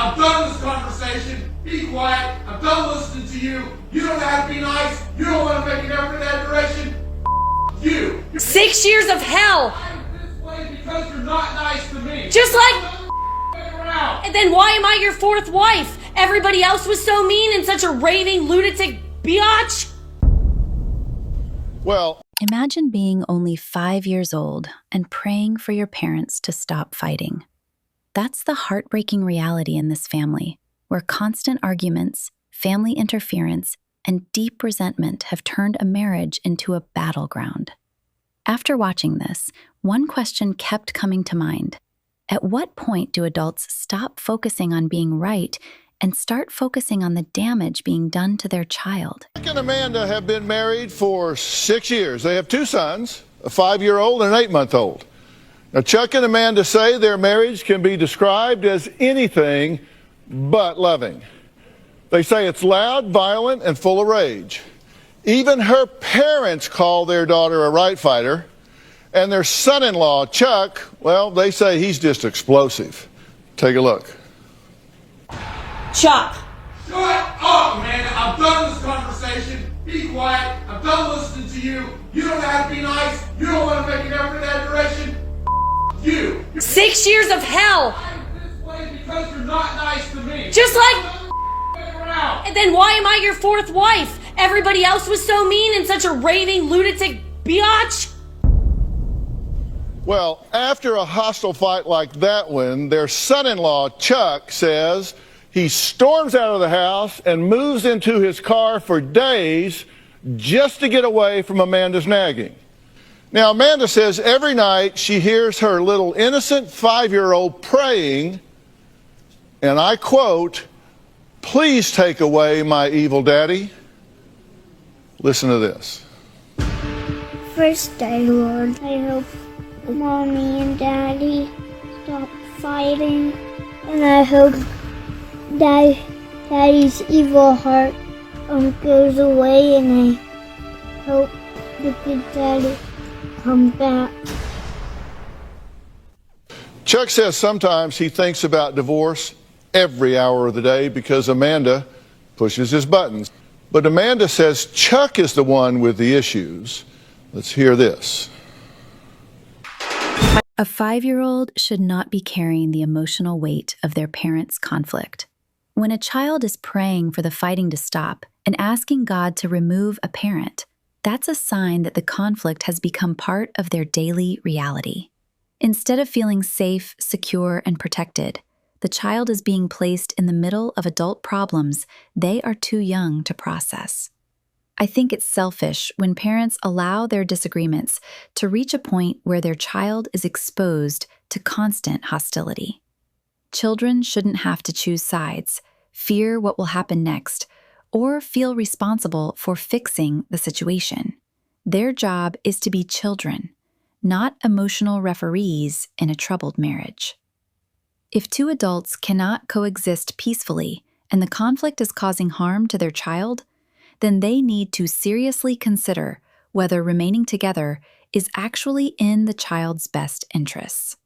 I'm done with this conversation. Be quiet. I'm done listening to you. You don't know how to be nice. You don't want to make an effort in that direction. You. 6 years of hell. I'm this way because you're not nice to me. Just like... And then why am I your fourth wife? Everybody else was so mean and such a raving lunatic biatch. Well, imagine being only 5 years old and praying for your parents to stop fighting. That's the heartbreaking reality in this family, where constant arguments, family interference, and deep resentment have turned a marriage into a battleground. After watching this, one question kept coming to mind. At what point do adults stop focusing on being right and start focusing on the damage being done to their child? Chuck and Amanda have been married for 6 years. They have 2 sons, a 5-year-old and an 8-month-old. Now, Chuck and Amanda say their marriage can be described as anything but loving. They say it's loud, violent, and full of rage. Even her parents call their daughter a right fighter. And their son-in-law, Chuck, well, they say he's just explosive. Take a look. Chuck. Shut up, Amanda. I'm done with this conversation. Be quiet. I'm done listening to you. You don't know how to be nice. You don't want to make an effort in that direction. You. 6 years of hell. I'm this way because you're not nice to me. Just like... And then why am I your fourth wife? Everybody else was so mean and such a raving lunatic biatch. Well, after a hostile fight like that one, their son-in-law, Chuck, says he storms out of the house and moves into his car for days just to get away from Amanda's nagging. Now, Amanda says every night she hears her little innocent 5-year-old praying, and I quote, "Please take away my evil daddy." Listen to this. First day, Lord, I hope Mommy and Daddy stop fighting, and I hope Daddy's evil heart goes away, and I hope the good Daddy come back. Chuck says sometimes he thinks about divorce every hour of the day because Amanda pushes his buttons. But Amanda says Chuck is the one with the issues. Let's hear this. A 5-year-old should not be carrying the emotional weight of their parents' conflict. When a child is praying for the fighting to stop and asking God to remove a parent, that's a sign that the conflict has become part of their daily reality. Instead of feeling safe, secure, and protected, the child is being placed in the middle of adult problems they are too young to process. I think it's selfish when parents allow their disagreements to reach a point where their child is exposed to constant hostility. Children shouldn't have to choose sides, fear what will happen next, or feel responsible for fixing the situation. Their job is to be children, not emotional referees in a troubled marriage. If 2 adults cannot coexist peacefully and the conflict is causing harm to their child, then they need to seriously consider whether remaining together is actually in the child's best interests.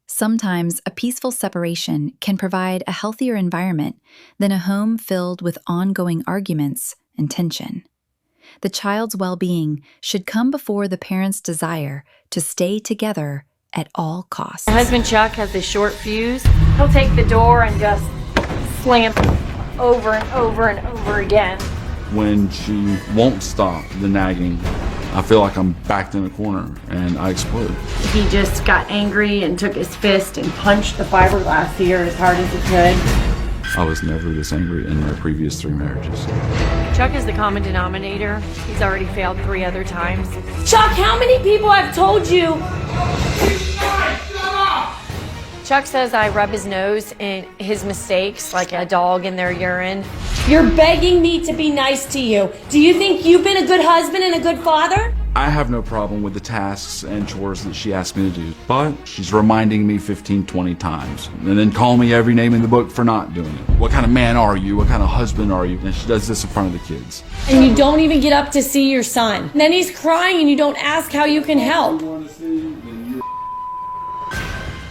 Sometimes a peaceful separation can provide a healthier environment than a home filled with ongoing arguments and tension. The child's well-being should come before the parent's desire to stay together at all costs. My husband Chuck has a short fuse. He'll take the door and just slam it over and over and over again. When she won't stop the nagging, I feel like I'm backed in a corner and I explode. He just got angry and took his fist and punched the fiberglass here as hard as he could. I was never this angry in my previous 3 marriages. Chuck is the common denominator. He's already failed 3 other times. Chuck, how many people have told you? Chuck says I rub his nose in his mistakes like a dog in their urine. You're begging me to be nice to you. Do you think you've been a good husband and a good father? I have no problem with the tasks and chores that she asked me to do, but she's reminding me 15, 20 times and then calling me every name in the book for not doing it. What kind of man are you? What kind of husband are you? And she does this in front of the kids. And you don't even get up to see your son. Then he's crying and you don't ask how you can help.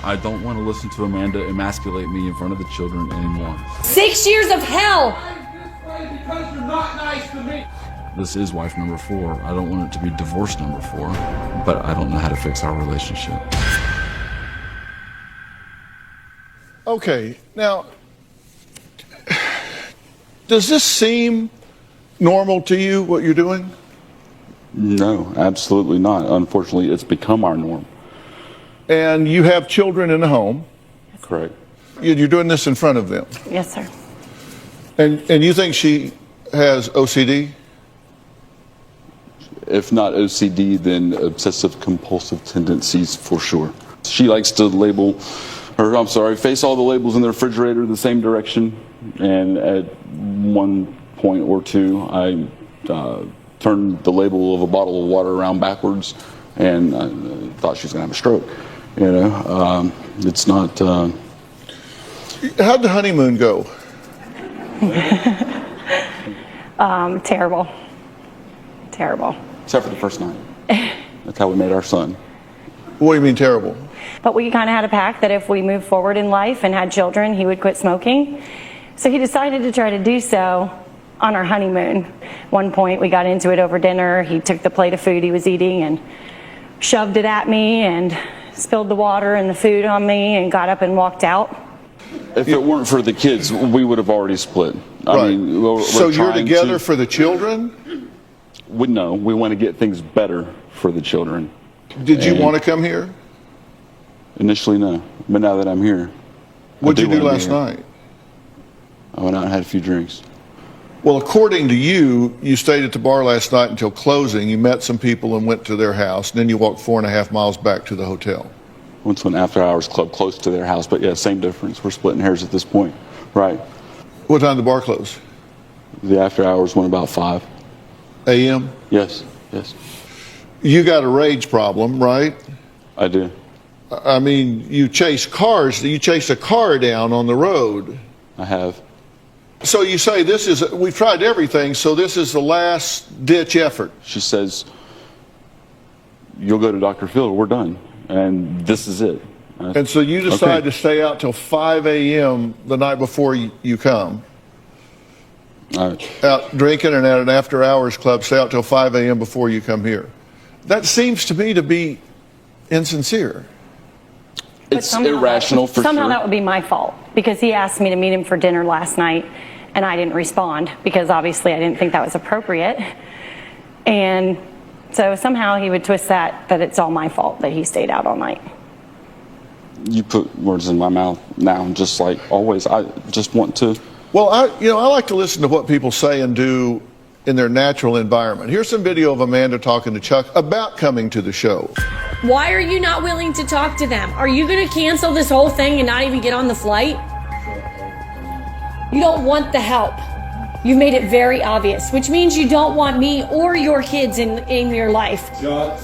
I don't want to listen to Amanda emasculate me in front of the children anymore. 6 years of hell. This way because you're not nice to me. This is wife number 4. I don't want it to be divorce number 4, but I don't know how to fix our relationship. Okay, now, does this seem normal to you, what you're doing? No, absolutely not. Unfortunately, it's become our norm. And you have children in the home. Correct. You're doing this in front of them. Yes, sir. And you think she has OCD? If not OCD, then obsessive compulsive tendencies for sure. She likes to face all the labels in the refrigerator the same direction. And at one point or two, I turned the label of a bottle of water around backwards, and I thought she was going to have a stroke. You know, it's not. How'd the honeymoon go? Terrible. Terrible. Except for the first night. That's how we made our son. What do you mean terrible? But we kind of had a pact that if we moved forward in life and had children, he would quit smoking. So he decided to try to do so on our honeymoon. One point we got into it over dinner. He took the plate of food he was eating and shoved it at me and spilled the water and the food on me and got up and walked out. If it weren't for the kids, we would have already split. Right. I mean, we're so you're trying together for the children? We want to get things better for the children. Did you want to come here? Initially, no. But now that I'm here. What'd you do last night? I went out and had a few drinks. Well, according to you, you stayed at the bar last night until closing. You met some people and went to their house. And then you walked 4.5 miles back to the hotel. Went to an after-hours club close to their house. But yeah, same difference. We're splitting hairs at this point. Right. What time did the bar close? The after-hours went about 5 a.m.? Yes. You got a rage problem, right? I do. I mean, you chase cars. You chased a car down on the road. I have. So you say we've tried everything, so this is the last ditch effort. She says, you'll go to Dr. Phil, we're done. And this is it. And so you decide to stay out till 5 a.m. the night before you come. Out drinking and at an after-hours club, stay out till 5 a.m. before you come here. That seems to me to be insincere. It's irrational for sure. Somehow that would be my fault because he asked me to meet him for dinner last night and I didn't respond because obviously I didn't think that was appropriate. And so somehow he would twist that it's all my fault that he stayed out all night. You put words in my mouth now, just like always. I just want to. Well, I like to listen to what people say and do in their natural environment. Here's some video of Amanda talking to Chuck about coming to the show. Why are you not willing to talk to them? Are you going to cancel this whole thing and not even get on the flight? You don't want the help. You made it very obvious, which means you don't want me or your kids in your life. Shut up,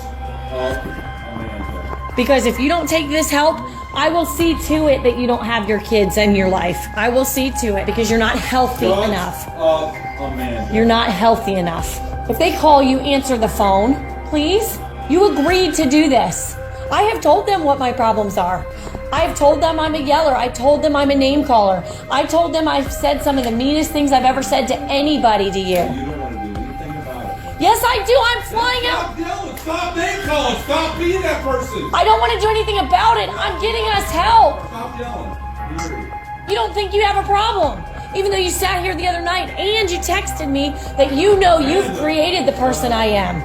Amanda. Because if you don't take this help, I will see to it that you don't have your kids in your life. I will see to it because you're not healthy enough. Shut up, Amanda. You're not healthy enough. If they call you, answer the phone, please. You agreed to do this. I have told them what my problems are. I have told them I'm a yeller. I told them I'm a name caller. I told them I've said some of the meanest things I've ever said to anybody to you. You don't want to do anything about it. Yes, I do. I'm flying out. Stop yelling. Stop name calling. Stop being that person. I don't want to do anything about it. I'm getting us help. Stop yelling. Period. You don't think you have a problem. Even though you sat here the other night and you texted me that you know you've created the person I am.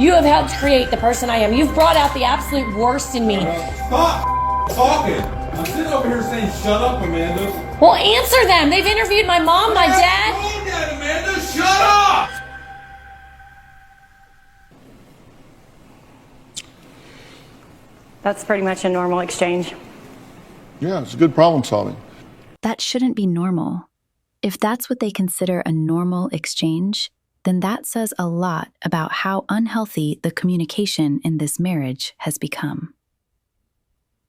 You have helped create the person I am. You've brought out the absolute worst in me. Stop talking. I'm sitting over here saying, shut up, Amanda. Well, answer them. They've interviewed my mom, my dad. Phone yet, Amanda. Shut up. That's pretty much a normal exchange. Yeah, it's a good problem solving. That shouldn't be normal. If that's what they consider a normal exchange, then that says a lot about how unhealthy the communication in this marriage has become.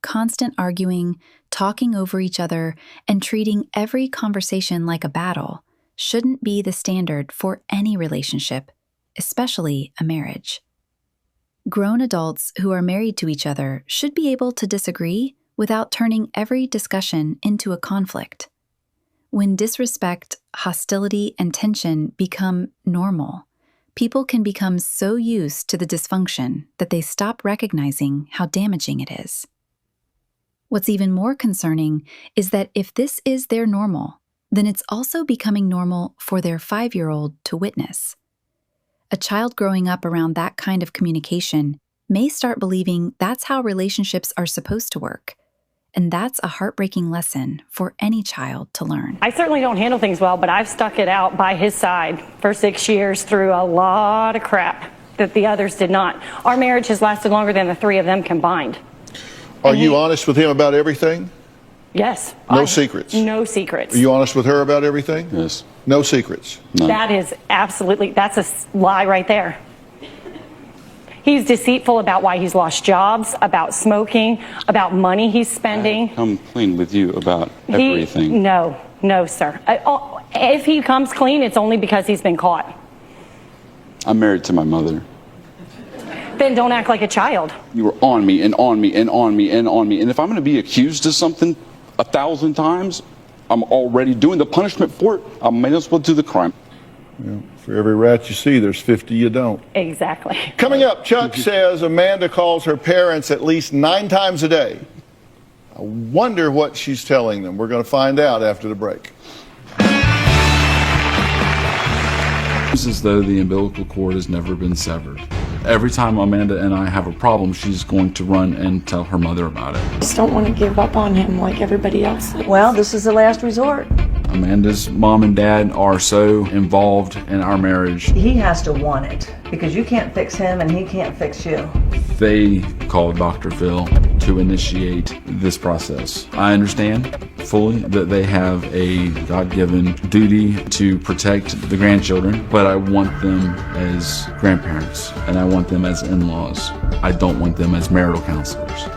Constant arguing, talking over each other, and treating every conversation like a battle shouldn't be the standard for any relationship, especially a marriage. Grown adults who are married to each other should be able to disagree without turning every discussion into a conflict. When disrespect, hostility, and tension become normal, people can become so used to the dysfunction that they stop recognizing how damaging it is. What's even more concerning is that if this is their normal, then it's also becoming normal for their 5-year-old to witness. A child growing up around that kind of communication may start believing that's how relationships are supposed to work. And that's a heartbreaking lesson for any child to learn. I certainly don't handle things well, but I've stuck it out by his side for 6 years through a lot of crap that the others did not. Our marriage has lasted longer than the 3 of them combined. Are you honest with him about everything? Yes. No secrets? No secrets. Are you honest with her about everything? Yes. No secrets? No. That is absolutely, that's a lie right there. He's deceitful about why he's lost jobs, about smoking, about money he's spending. I come clean with you about everything. No, sir. If he comes clean, it's only because he's been caught. I'm married to my mother. Then don't act like a child. You were on me and on me and on me and on me. And if I'm going to be accused of something 1,000 times, I'm already doing the punishment for it. I may as well do the crime. Yeah. For every rat you see, there's 50 you don't. Exactly. Coming up, Chuck says Amanda calls her parents at least 9 times a day. I wonder what she's telling them. We're going to find out after the break. It's as though the umbilical cord has never been severed. Every time Amanda and I have a problem, she's going to run and tell her mother about it. I just don't want to give up on him like everybody else. Well, this is the last resort. Amanda's mom and dad are so involved in our marriage. He has to want it because you can't fix him and he can't fix you. They called Dr. Phil to initiate this process. I understand fully that they have a God-given duty to protect the grandchildren, but I want them as grandparents and I want them as in-laws. I don't want them as marital counselors.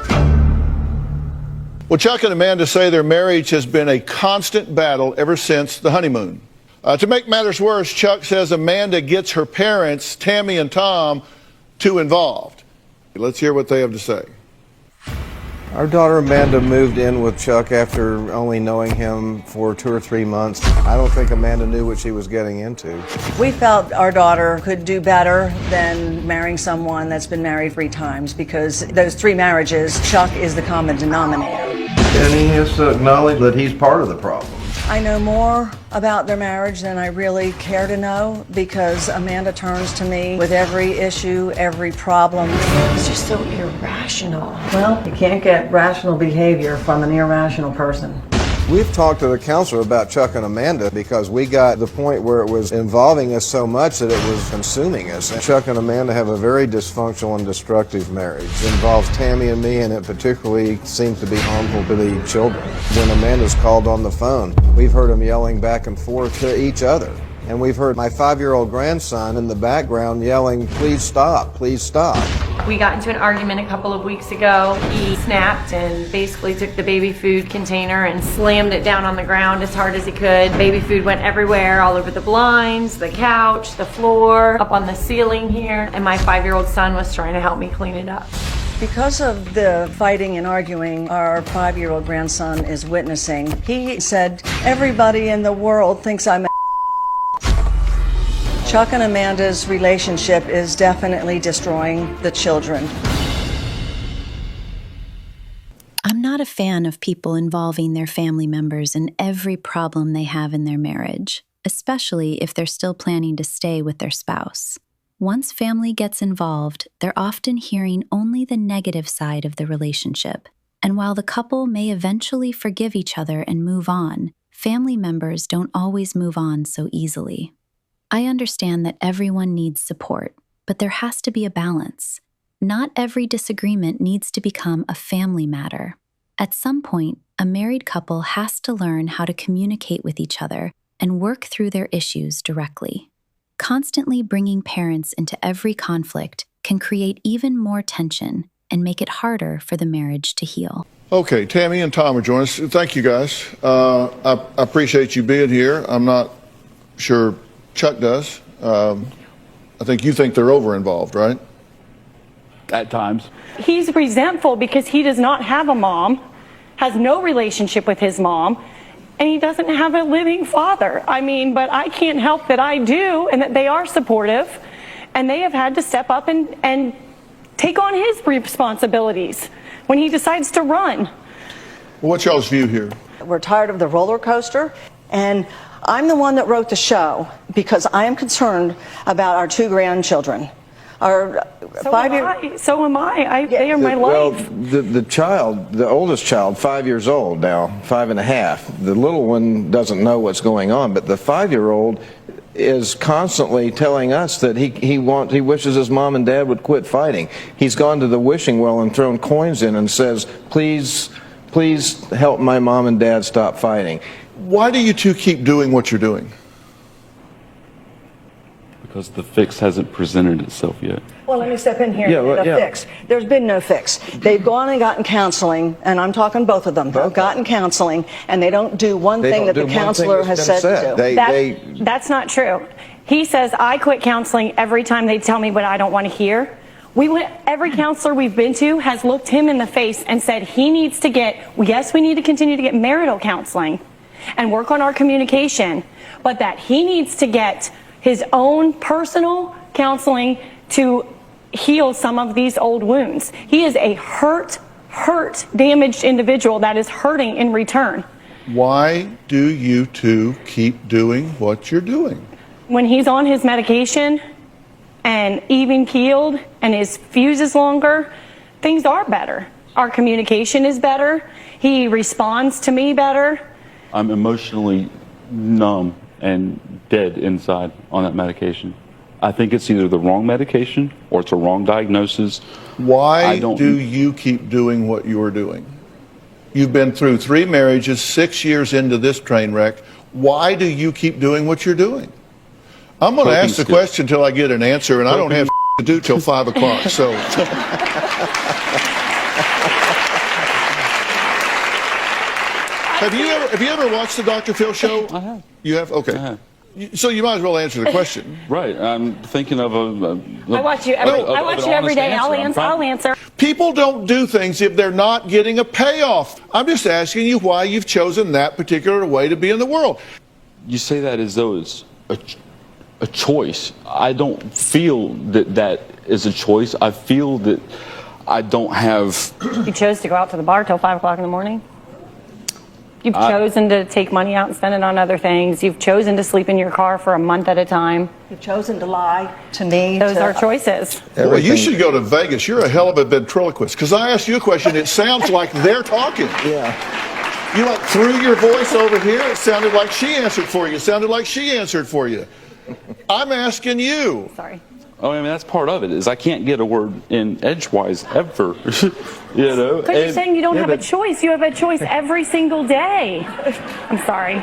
Well, Chuck and Amanda say their marriage has been a constant battle ever since the honeymoon. To make matters worse, Chuck says Amanda gets her parents, Tammy and Tom, too involved. Let's hear what they have to say. Our daughter Amanda moved in with Chuck after only knowing him for 2 or 3 months. I don't think Amanda knew what she was getting into. We felt our daughter could do better than marrying someone that's been married 3 times because those 3 marriages, Chuck is the common denominator. And he has to acknowledge that he's part of the problem. I know more about their marriage than I really care to know because Amanda turns to me with every issue, every problem. He's just so irrational. Well, you can't get rational behavior from an irrational person. We've talked to the counselor about Chuck and Amanda because we got to the point where it was involving us so much that it was consuming us. And Chuck and Amanda have a very dysfunctional and destructive marriage. It involves Tammy and me, and it particularly seems to be harmful to the children. When Amanda's called on the phone, we've heard them yelling back and forth to each other. And we've heard my 5-year-old grandson in the background yelling, "Please stop, please stop." We got into an argument a couple of weeks ago. He snapped and basically took the baby food container and slammed it down on the ground as hard as he could. Baby food went everywhere, all over the blinds, the couch, the floor, up on the ceiling here. And my 5-year-old son was trying to help me clean it up. Because of the fighting and arguing our 5-year-old grandson is witnessing, he said, "Everybody in the world thinks I'm a." Chuck and Amanda's relationship is definitely destroying the children. I'm not a fan of people involving their family members in every problem they have in their marriage, especially if they're still planning to stay with their spouse. Once family gets involved, they're often hearing only the negative side of the relationship. And while the couple may eventually forgive each other and move on, family members don't always move on so easily. I understand that everyone needs support, but there has to be a balance. Not every disagreement needs to become a family matter. At some point, a married couple has to learn how to communicate with each other and work through their issues directly. Constantly bringing parents into every conflict can create even more tension and make it harder for the marriage to heal. Okay, Tammy and Tom are joining us. Thank you, guys. I appreciate you being here. I'm not sure Chuck does. I think you think they're over-involved, right? At times. He's resentful because he does not have a mom has no relationship with his mom, and he doesn't have a living father. I mean, but I can't help that I do, and that they are supportive, and they have had to step up and take on his responsibilities when he decides to run. What's y'all's view here? We're tired of the roller coaster, and I'm the one that wrote the show because I am concerned about our 2 grandchildren. Our So 5-year. So am I. They are my Well, life. the child, the oldest child, 5 years old now, 5.5. The little one doesn't know what's going on, but the 5-year-old is constantly telling us that he wishes his mom and dad would quit fighting. He's gone to the wishing well and thrown coins in and says, please help my mom and dad stop fighting. Why do you two keep doing what you're doing? Because the fix hasn't presented itself yet. Well, let me step in here. Yeah, well, yeah. Fix. There's been no fix. They've gone and gotten counseling, and I'm talking both of them. They've gotten counseling, and they don't do one They thing don't that do the one counselor thing that's has been said to do. That's not true. He says, I quit counseling every time they tell me what I don't want to hear. Every counselor we've been to has looked him in the face and said he needs to we need to continue to get marital counseling and work on our communication, but that he needs to get his own personal counseling to heal some of these old wounds. He is a hurt, damaged individual that is hurting in return. Why do you two keep doing what you're doing? When he's on his medication and even keeled and his fuse is longer, things are better. Our communication is better. He responds to me better. I'm emotionally numb and dead inside on that medication. I think it's either the wrong medication or it's a wrong diagnosis. Why do you keep doing what you're doing? You've been through 3 marriages, 6 years into this train wreck. Why do you keep doing what you're doing? I'm going to ask the question until I get an answer, and I don't have to do till 5 o'clock. So, have you ever watched the Dr. Phil show? I have. You have? Okay. I have. So you might as well answer the question. Right. I'm thinking of I watch you every day. I'll answer. People don't do things if they're not getting a payoff. I'm just asking you why you've chosen that particular way to be in the world. You say that as though it's a choice. I don't feel that is a choice. I feel that I don't have... You chose to go out to the bar till 5 o'clock in the morning? You've chosen to take money out and spend it on other things. You've chosen to sleep in your car for a month at a time. You've chosen to lie to me. Those are choices. Well, you should go to Vegas. You're a hell of a ventriloquist. Because I asked you a question, it sounds like they're talking. Yeah. You like threw your voice over here. It sounded like she answered for you. It sounded like she answered for you. I'm asking you. Sorry. Oh, I mean, that's part of it, is I can't get a word in edgewise ever. You know? Because you're saying you don't have a choice. You have a choice every single day. I'm sorry.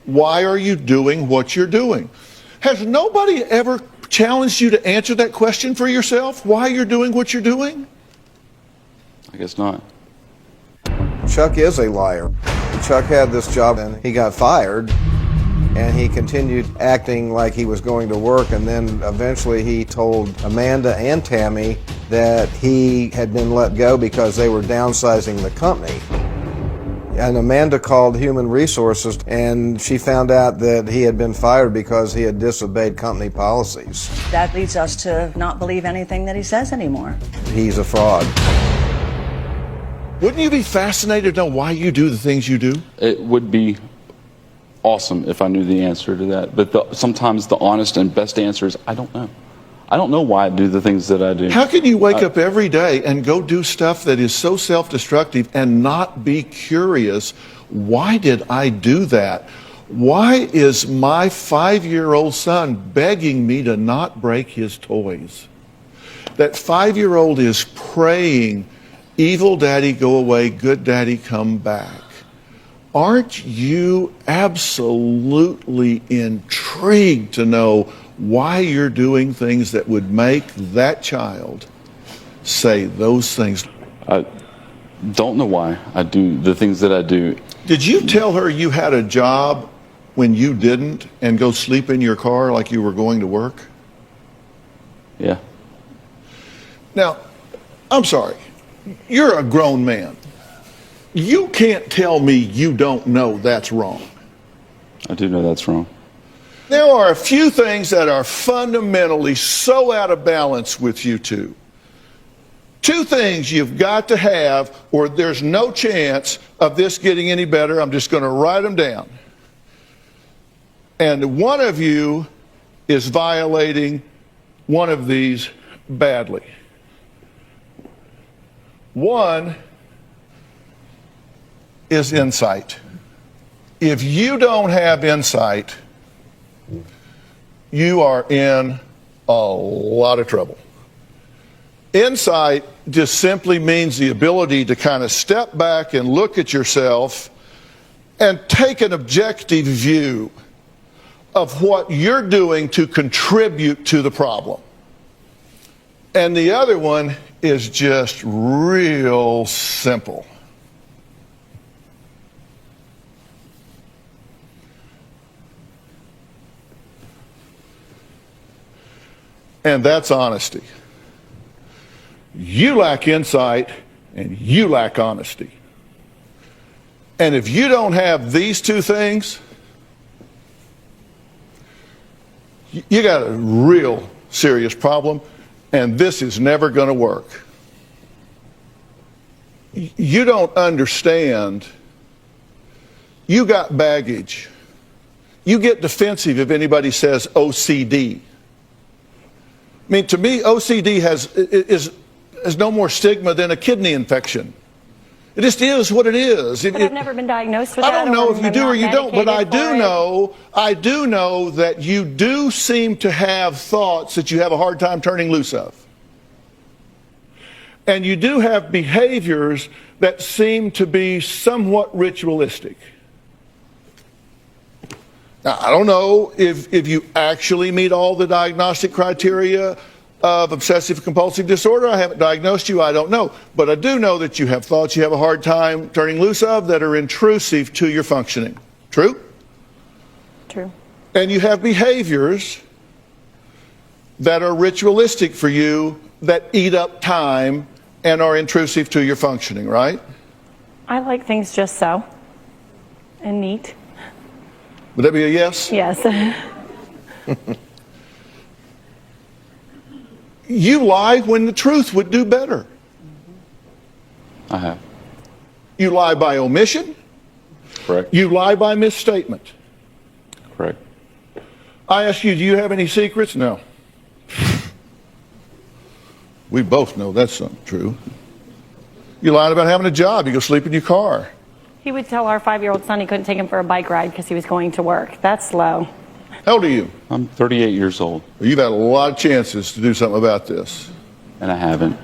Why are you doing what you're doing? Has nobody ever challenged you to answer that question for yourself? Why you're doing what you're doing? I guess not. Chuck is a liar. Chuck had this job and he got fired, and he continued acting like he was going to work, and then eventually he told Amanda and Tammy that he had been let go because they were downsizing the company. And Amanda called Human Resources, and she found out that he had been fired because he had disobeyed company policies. That leads us to not believe anything that he says anymore. He's a fraud. Wouldn't you be fascinated to know why you do the things you do? It would be awesome if I knew the answer to that. But sometimes the honest and best answer is, I don't know. I don't know why I do the things that I do. How can you wake up every day and go do stuff that is so self-destructive and not be curious, why did I do that? Why is my 5-year-old son begging me to not break his toys? That 5-year-old is praying, evil daddy go away, good daddy come back. Aren't you absolutely intrigued to know why you're doing things that would make that child say those things? I don't know why I do the things that I do. Did you tell her you had a job when you didn't and go sleep in your car like you were going to work? Yeah. Now, I'm sorry. You're a grown man. You can't tell me you don't know that's wrong. I do know that's wrong. There are a few things that are fundamentally so out of balance with you two. Two things you've got to have, or there's no chance of this getting any better. I'm just going to write them down. And one of you is violating one of these badly. One is insight. If you don't have insight, you are in a lot of trouble. Insight just simply means the ability to kind of step back and look at yourself and take an objective view of what you're doing to contribute to the problem. And the other one is just real simple. And that's honesty. You lack insight and you lack honesty. And if you have these two things, you got a real serious problem, and this is never going to work. You don't understand. You got baggage. You get defensive if anybody says OCD. I mean, to me, OCD has no more stigma than a kidney infection. It just is what it is. But I've never been diagnosed with that. I don't know if you do or you don't, but I do know that you do seem to have thoughts that you have a hard time turning loose of. And you do have behaviors that seem to be somewhat ritualistic. Now, I don't know if you actually meet all the diagnostic criteria of obsessive compulsive disorder. I haven't diagnosed you, I don't know. But I do know that you have thoughts you have a hard time turning loose of that are intrusive to your functioning. True? True. And you have behaviors that are ritualistic for you that eat up time and are intrusive to your functioning, right? I like things just so. And neat. Would that be a yes? Yes. You lie when the truth would do better. I have. You lie by omission. Correct. You lie by misstatement. Correct. I ask you, do you have any secrets? No. We both know that's not true. You lied about having a job. You go sleep in your car. He would tell our 5-year-old son he couldn't take him for a bike ride because he was going to work. That's low. How old are you? I'm 38 years old. You've had a lot of chances to do something about this. And I haven't.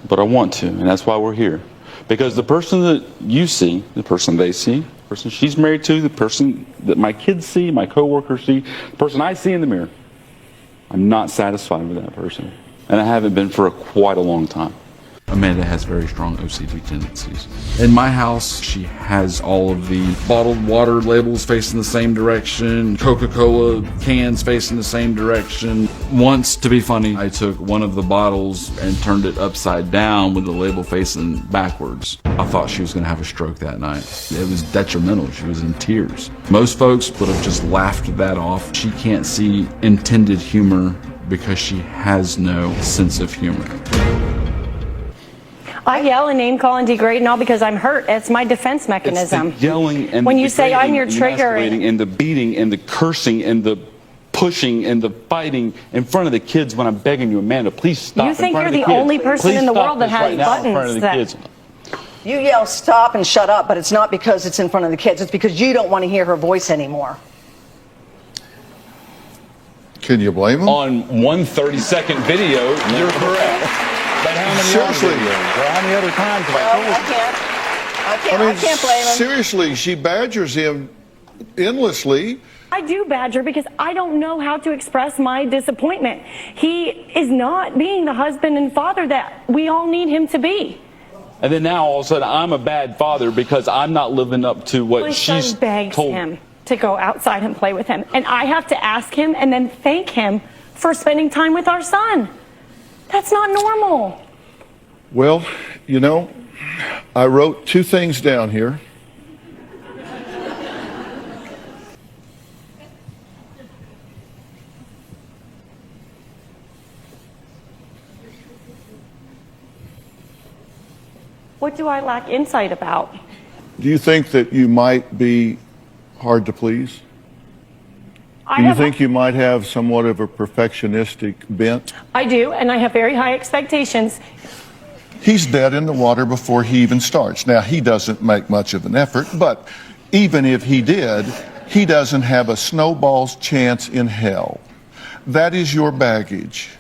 But I want to, and that's why we're here. Because the person that you see, the person they see, the person she's married to, the person that my kids see, my coworkers see, the person I see in the mirror, I'm not satisfied with that person. And I haven't been for quite a long time. Amanda has very strong OCD tendencies. In my house, she has all of the bottled water labels facing the same direction, Coca-Cola cans facing the same direction. Once, to be funny, I took one of the bottles and turned it upside down with the label facing backwards. I thought she was going to have a stroke that night. It was detrimental. She was in tears. Most folks would have just laughed that off. She can't see intended humor because she has no sense of humor. I yell and name call and degrade and all because I'm hurt. It's my defense mechanism. It's the yelling and when the you say I'm your trigger and the beating and the cursing and the pushing and the fighting in front of the kids when I'm begging you, Amanda, please stop. You think you're the only person in the world that has buttons that... You yell stop and shut up, but it's not because it's in front of the kids. It's because you don't want to hear her voice anymore. Can you blame him? On one 30-second video, you're correct. But how many seriously, other videos? Or how many other times have I told you? I can't blame him. Seriously, she badgers him endlessly. I do badger because I don't know how to express my disappointment. He is not being the husband and father that we all need him to be. And then now all of a sudden I'm a bad father because I'm not living up to what My she's son begs told him to go outside and play with him. And I have to ask him and then thank him for spending time with our son. That's not normal. Well, you know, I wrote 2 things down here. What do I lack insight about? Do you think that you might be hard to please? Do you think you might have somewhat of a perfectionistic bent? I do, and I have very high expectations. He's dead in the water before he even starts. Now, he doesn't make much of an effort, but even if he did, he doesn't have a snowball's chance in hell. That is your baggage,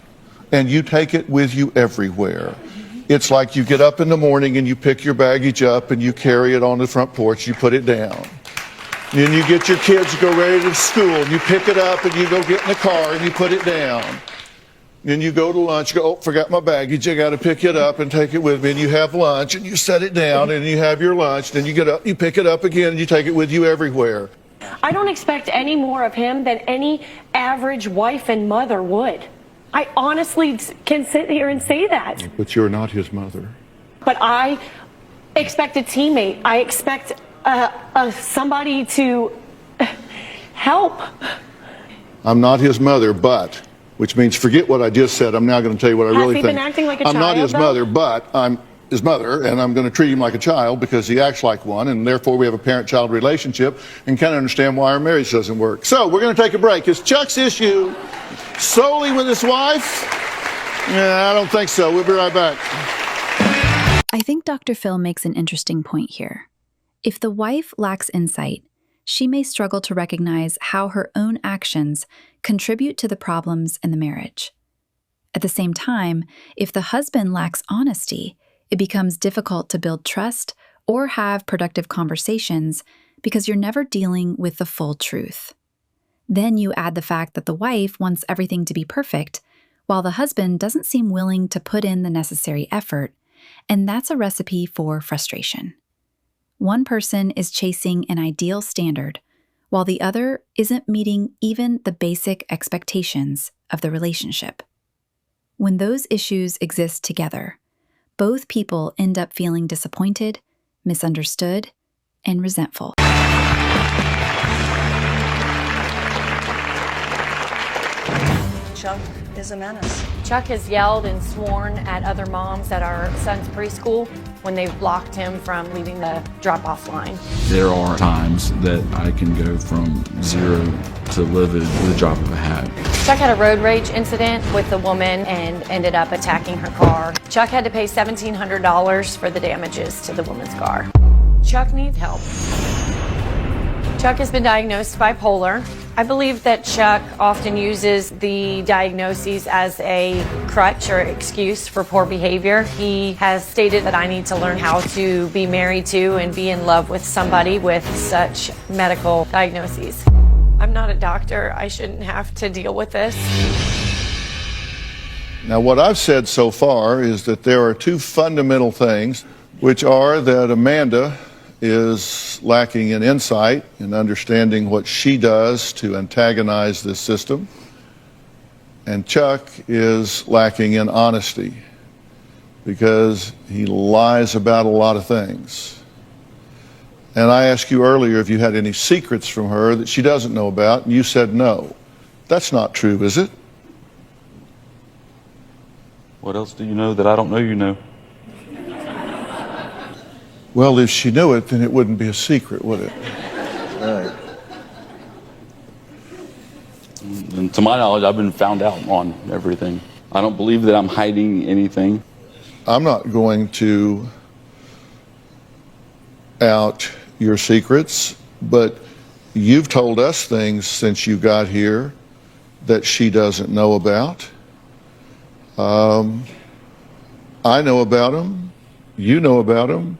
and you take it with you everywhere. It's like you get up in the morning and you pick your baggage up and you carry it on the front porch, you put it down. Then you get your kids to go ready to school, and you pick it up and you go get in the car and you put it down. Then you go to lunch, you go, oh, forgot my baggage, I got to pick it up and take it with me. And you have lunch and you set it down and you have your lunch. Then you get up, you pick it up again and you take it with you everywhere. I don't expect any more of him than any average wife and mother would. I honestly can sit here and say that. But you're not his mother. But I expect a teammate. I expect somebody to help. I'm not his mother, but, which means forget what I just said. I'm now going to tell you what I really think. Has he been acting like a child, I'm not his though? mother, but I'm his mother, and I'm going to treat him like a child because he acts like one, and therefore we have a parent-child relationship and can't understand why our marriage doesn't work. So we're going to take a break. Is Chuck's issue solely with his wife? Yeah, I don't think so. We'll be right back. I think Dr. Phil makes an interesting point here. If the wife lacks insight, she may struggle to recognize how her own actions contribute to the problems in the marriage. At the same time, if the husband lacks honesty, it becomes difficult to build trust or have productive conversations because you're never dealing with the full truth. Then you add the fact that the wife wants everything to be perfect, while the husband doesn't seem willing to put in the necessary effort, and that's a recipe for frustration. One person is chasing an ideal standard, while the other isn't meeting even the basic expectations of the relationship. When those issues exist together, both people end up feeling disappointed, misunderstood, and resentful. Chuck is a menace. Chuck has yelled and sworn at other moms at our son's preschool when they've blocked him from leaving the drop-off line. There are times that I can go from 0 to livid with a drop of a hat. Chuck had a road rage incident with a woman and ended up attacking her car. Chuck had to pay $1,700 for the damages to the woman's car. Chuck needs help. Chuck has been diagnosed bipolar. I believe that Chuck often uses the diagnoses as a crutch or excuse for poor behavior. He has stated that I need to learn how to be married to and be in love with somebody with such medical diagnoses. I'm not a doctor. I shouldn't have to deal with this. Now, what I've said so far is that there are 2 fundamental things, which are that Amanda is lacking in insight and understanding what she does to antagonize this system, and Chuck is lacking in honesty because he lies about a lot of things. And I asked you earlier if you had any secrets from her that she doesn't know about, and you said no. That's not true, is it? What else do you know that I don't know you know? Well, if she knew it, then it wouldn't be a secret, would it? Right. And to my knowledge, I've been found out on everything. I don't believe that I'm hiding anything. I'm not going to out your secrets, but you've told us things since you got here that she doesn't know about. I know about them, you know about them,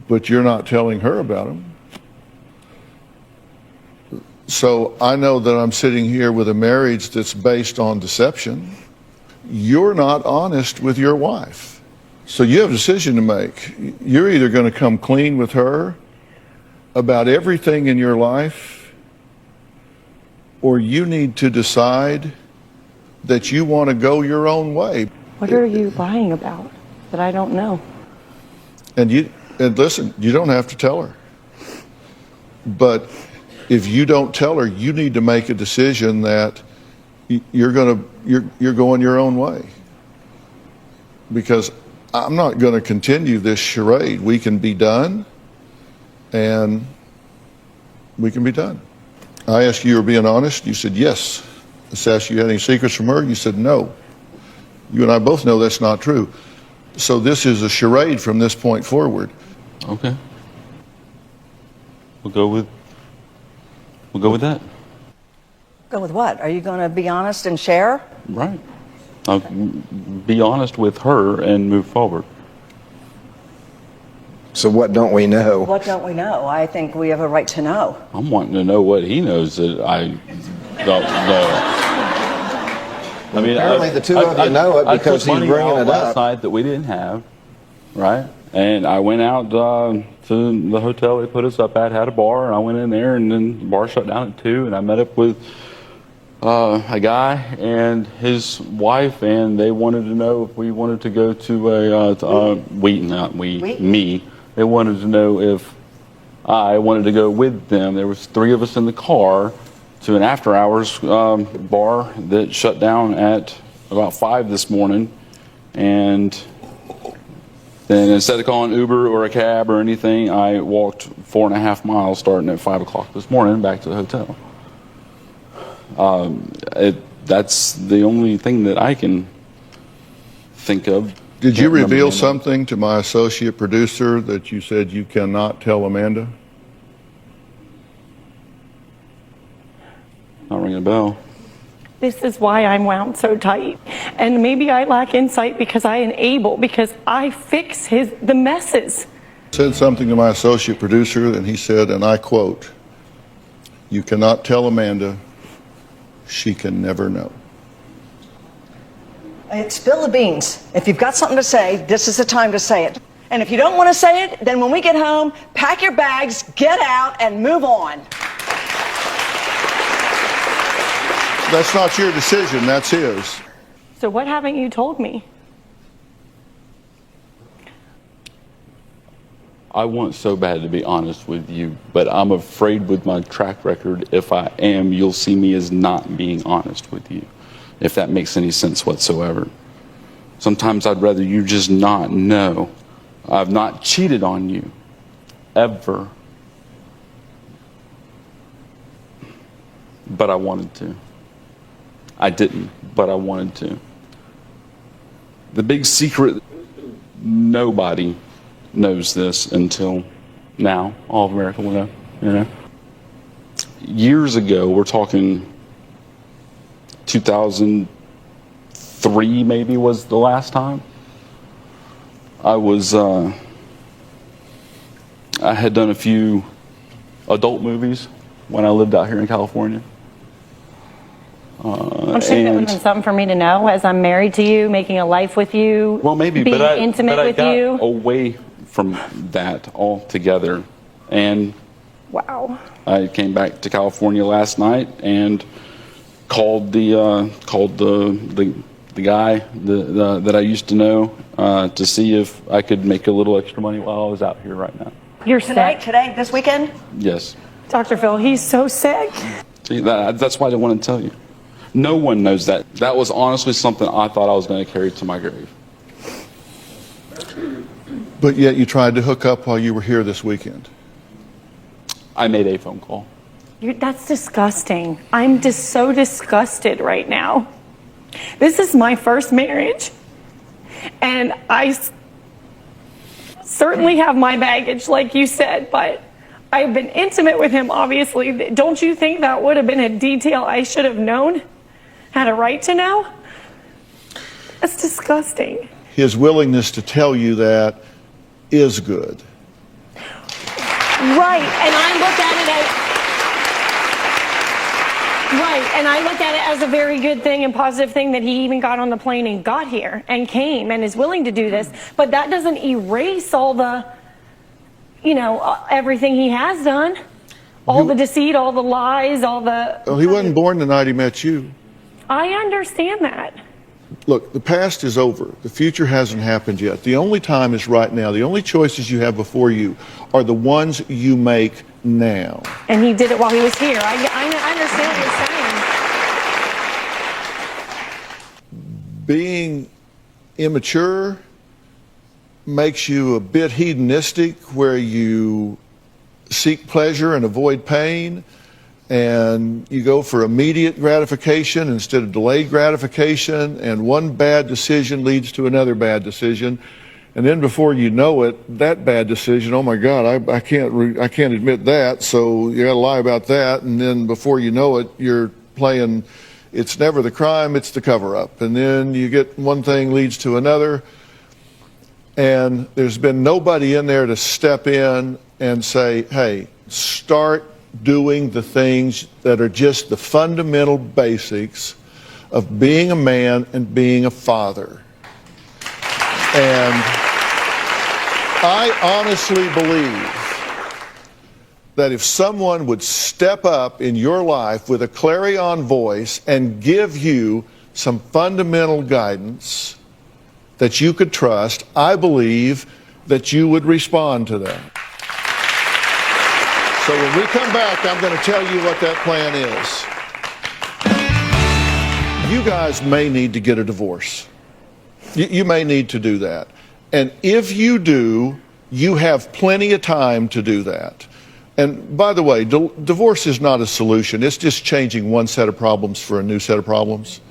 but you're not telling her about them. So I know that I'm sitting here with a marriage that's based on deception. You're not honest with your wife. So you have a decision to make. You're either going to come clean with her about everything in your life, or you need to decide that you want to go your own way. What are you lying about? that I don't know. And listen, you don't have to tell her. But if you don't tell her, you need to make a decision that you're going your own way. Because I'm not going to continue this charade. We can be done, and we can be done. I asked you were being honest. You said yes. I asked you had any secrets from her. You said no. You and I both know that's not true. So this is a charade from this point forward. Okay. We'll go with that. Go with what? Are you going to be honest and share? Right. I'll be honest with her and move forward. So what don't we know? What don't we know? I think we have a right to know. I'm wanting to know what he knows that I don't know. I mean, apparently the two of you know it because he's bringing it last up. night that we didn't have, right? And I went out to the hotel they put us up at, had a bar, and I went in there, and then the bar shut down at 2, and I met up with a guy and his wife, and they wanted to know if we wanted to go to me. They wanted to know if I wanted to go with them. There was 3 of us in the car to an after-hours bar that shut down at about 5 this morning, and then instead of calling Uber or a cab or anything, I walked 4.5 miles starting at 5 o'clock this morning back to the hotel. That's the only thing that I can think of. Did you reveal something to my associate producer that you said you cannot tell Amanda? Not ringing a bell. This is why I'm wound so tight. And maybe I lack insight because I enable, because I fix the messes. Said something to my associate producer, and he said, and I quote, "You cannot tell Amanda, she can never know." Spill the beans. If you've got something to say, this is the time to say it. And if you don't want to say it, then when we get home, pack your bags, get out, and move on. That's not your decision, that's his. So what haven't you told me? I want so bad to be honest with you, but I'm afraid with my track record, if I am, you'll see me as not being honest with you, if that makes any sense whatsoever. Sometimes I'd rather you just not know. I've not cheated on you, ever. But I wanted to. I didn't, but I wanted to. The big secret, nobody knows this until now. All of America will know, you know. Years ago, we're talking 2003 maybe was the last time. I had done a few adult movies when I lived out here in California. I'm sure that would have been something for me to know as I'm married to you, making a life with you, well, maybe, being but intimate I with got you. away from that altogether. And Wow. I came back to California last night and called the guy that I used to know to see if I could make a little extra money while I was out here right now. You're Tonight, sick. today, this weekend? Yes. Dr. Phil, he's so sick. See, that's why I didn't want to tell you. No one knows that. That was honestly something I thought I was going to carry to my grave. But yet you tried to hook up while you were here this weekend. I made a phone call. That's disgusting. I'm just so disgusted right now. This is my first marriage, and I certainly have my baggage, like you said, but I've been intimate with him, obviously. Don't you think that would have been a detail I should have known? Had a right to know? That's disgusting. His willingness to tell you that is good. Right, and I look at it as a very good thing and positive thing that he even got on the plane and got here and came and is willing to do this. But that doesn't erase all the, everything he has done. All the deceit, all the lies, all the... Well, he wasn't born the night he met you. I understand that. Look, the past is over. The future hasn't happened yet. The only time is right now. The only choices you have before you are the ones you make now. And he did it while he was here. I understand what you're saying. Being immature makes you a bit hedonistic, where you seek pleasure and avoid pain, and you go for immediate gratification instead of delayed gratification, and one bad decision leads to another bad decision, and then before you know it, that bad decision, oh my God, I can't admit that, so you got to lie about that, and then before you know it, you're playing it's never the crime, it's the cover-up, and then you get one thing leads to another, and there's been nobody in there to step in and say, hey, start doing the things that are just the fundamental basics of being a man and being a father. And I honestly believe that if someone would step up in your life with a clarion voice and give you some fundamental guidance that you could trust, I believe that you would respond to that. So when we come back, I'm going to tell you what that plan is. You guys may need to get a divorce. You may need to do that. And if you do, you have plenty of time to do that. And by the way, divorce is not a solution. It's just changing one set of problems for a new set of problems.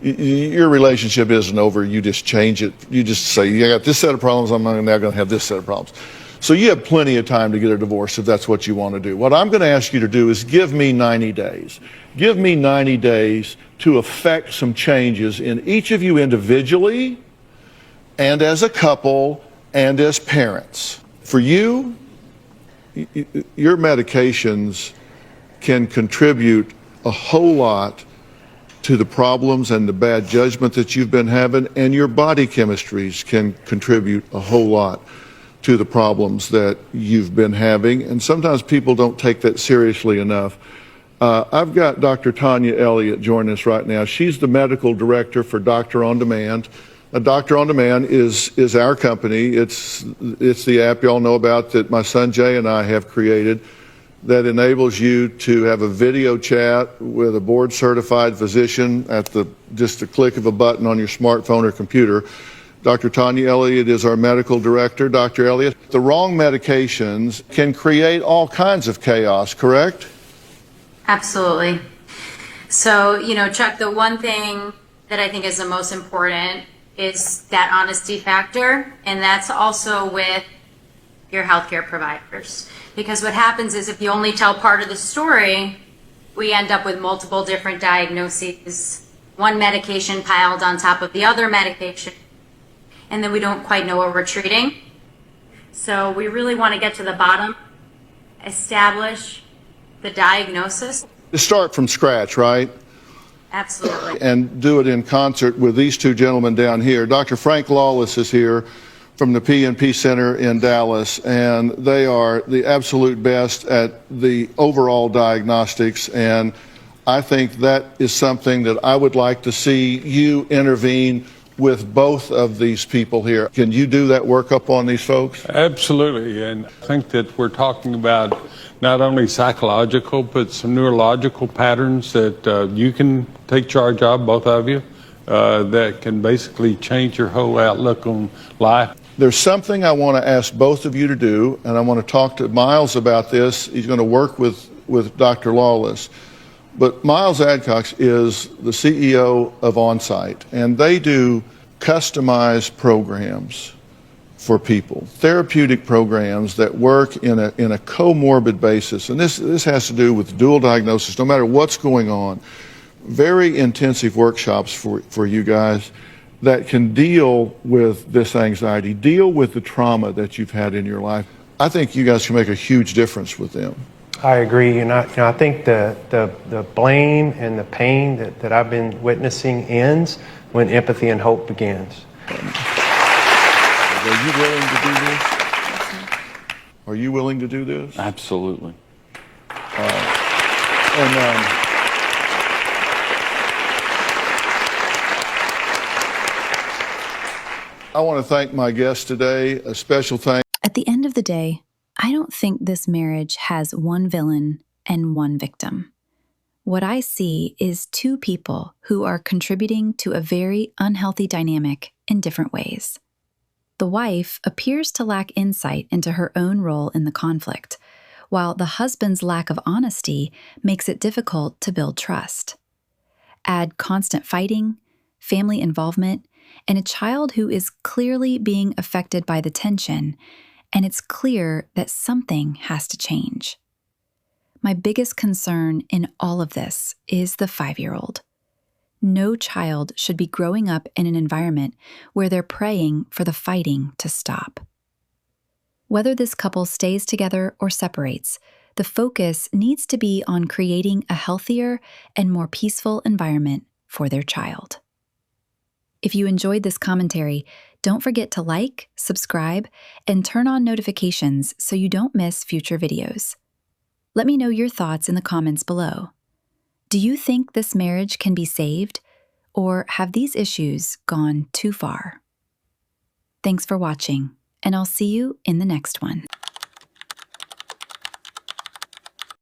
Your relationship isn't over. You just change it. You just say, you got this set of problems, I'm now going to have this set of problems. So you have plenty of time to get a divorce if that's what you want to do. What I'm going to ask you to do is give me 90 days. Give me 90 days to effect some changes in each of you individually and as a couple and as parents. For you, your medications can contribute a whole lot to the problems and the bad judgment that you've been having, and your body chemistries can contribute a whole lot to the problems that you've been having, and sometimes people don't take that seriously enough. I've got Dr. Tanya Elliott joining us right now. She's the medical director for Doctor on Demand. Doctor on Demand is our company. It's the app y'all know about that my son Jay and I have created that enables you to have a video chat with a board-certified physician at just the click of a button on your smartphone or computer. Dr. Tanya Elliott is our medical director. Dr. Elliott, the wrong medications can create all kinds of chaos, correct? Absolutely. So, Chuck, the one thing that I think is the most important is that honesty factor, and that's also with your healthcare providers. Because what happens is if you only tell part of the story, we end up with multiple different diagnoses, one medication piled on top of the other medication, and then we don't quite know what we're treating. So we really want to get to the bottom, establish the diagnosis. Start from scratch, right? Absolutely. And do it in concert with these two gentlemen down here. Dr. Frank Lawless is here from the PNP Center in Dallas, and they are the absolute best at the overall diagnostics, and I think that is something that I would like to see you intervene with both of these people here. Can you do that workup on these folks? Absolutely, and I think that we're talking about not only psychological but some neurological patterns that you can take charge of, both of you, that can basically change your whole outlook on life. There's something I want to ask both of you to do, and I want to talk to Miles about this. He's going to work with Dr. Lawless. But Miles Adcox is the CEO of OnSite, and they do customized programs for people, therapeutic programs that work in a comorbid basis. And this has to do with dual diagnosis, no matter what's going on. Very intensive workshops for you guys that can deal with this anxiety, deal with the trauma that you've had in your life. I think you guys can make a huge difference with them. I agree, and I think the blame and the pain that I've been witnessing ends when empathy and hope begins. Are you willing to do this? Are you willing to do this? Absolutely. I want to thank my guest today. A special thanks. At the end of the day, I don't think this marriage has one villain and one victim. What I see is two people who are contributing to a very unhealthy dynamic in different ways. The wife appears to lack insight into her own role in the conflict, while the husband's lack of honesty makes it difficult to build trust. Add constant fighting, family involvement, and a child who is clearly being affected by the tension, and it's clear that something has to change. My biggest concern in all of this is the 5-year-old. No child should be growing up in an environment where they're praying for the fighting to stop. Whether this couple stays together or separates, the focus needs to be on creating a healthier and more peaceful environment for their child. If you enjoyed this commentary, don't forget to like, subscribe, and turn on notifications so you don't miss future videos. Let me know your thoughts in the comments below. Do you think this marriage can be saved, or have these issues gone too far? Thanks for watching, and I'll see you in the next one.